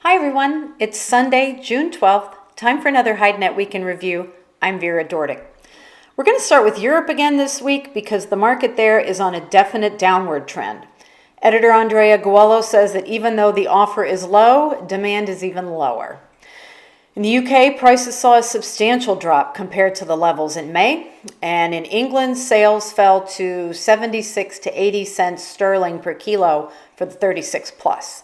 Hi everyone, it's Sunday, June 12th, time for another HideNet Week in Review. I'm Vera Dordick. We're going to start with Europe again this week because the market there is on a definite downward trend. Editor Andrea Guello says that even though the offer is low, demand is even lower. In the UK, prices saw a substantial drop compared to the levels in May, and in England, sales fell to 76 to 80 cents sterling per kilo for the 36 plus.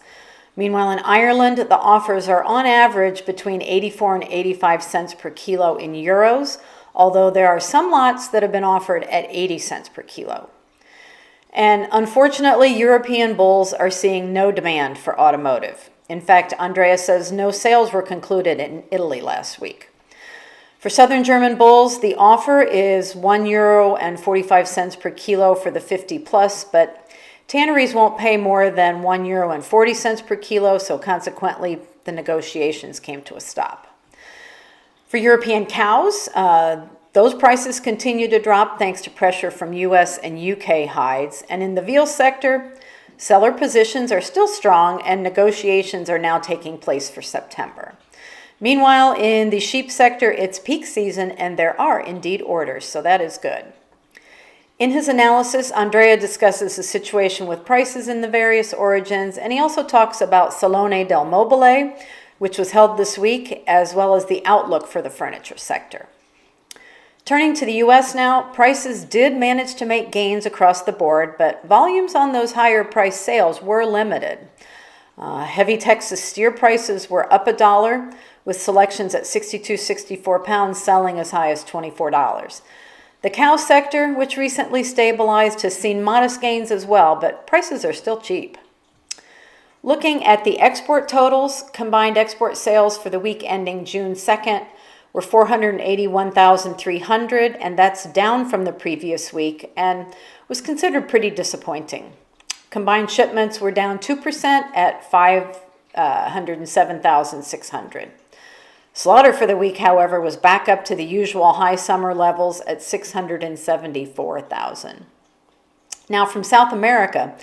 Meanwhile, in Ireland, the offers are on average between 84 and 85 cents per kilo in euros, although there are some lots that have been offered at 80 cents per kilo. And unfortunately, European bulls are seeing no demand for automotive. In fact, Andrea says no sales were concluded in Italy last week. For southern German bulls, the offer is €1.45 per kilo for the 50 plus, but tanneries won't pay more than €1.40 per kilo, so consequently, the negotiations came to a stop. For European cows, those prices continue to drop thanks to pressure from US and UK hides. And in the veal sector, seller positions are still strong and negotiations are now taking place for September. Meanwhile, in the sheep sector, it's peak season and there are indeed orders, so that is good. In his analysis, Andrea discusses the situation with prices in the various origins, and he also talks about Salone del Mobile, which was held this week, as well as the outlook for the furniture sector. Turning to the U.S. now, prices did manage to make gains across the board, but volumes on those higher price sales were limited. Heavy Texas steer prices were up $1, with selections at 62-64 pounds selling as high as $24. The cow sector, which recently stabilized, has seen modest gains as well, but prices are still cheap. Looking at the export totals, combined export sales for the week ending June 2nd were 481,300, and that's down from the previous week and was considered pretty disappointing. Combined shipments were down 2% at 507,600. Slaughter for the week, however, was back up to the usual high summer levels at 674,000. Now from South America,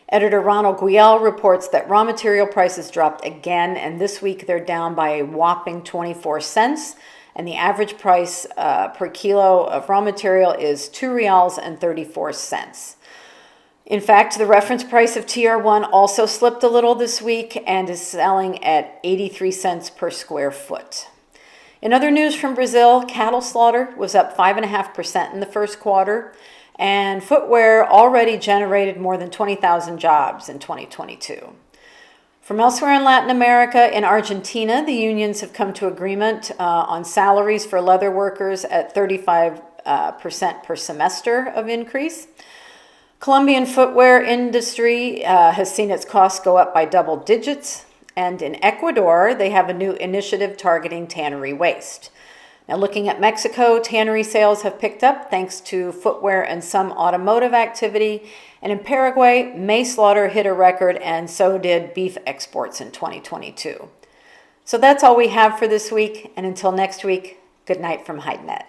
editor Ronald Guiel reports that raw material prices dropped again, and this week they're down by a whopping 24 cents, and the average price per kilo of raw material is $2.34. In fact, the reference price of TR1 also slipped a little this week and is selling at 83 cents per square foot. In other news from Brazil, cattle slaughter was up 5.5% in the first quarter, and footwear already generated more than 20,000 jobs in 2022. From elsewhere in Latin America, in Argentina, the unions have come to agreement on salaries for leather workers at 35% per semester of increase. Colombian footwear industry has seen its costs go up by double digits. And in Ecuador, they have a new initiative targeting tannery waste. Now, looking at Mexico, tannery sales have picked up thanks to footwear and some automotive activity. And in Paraguay, May slaughter hit a record, and so did beef exports in 2022. So that's all we have for this week. And until next week, good night from HideNet.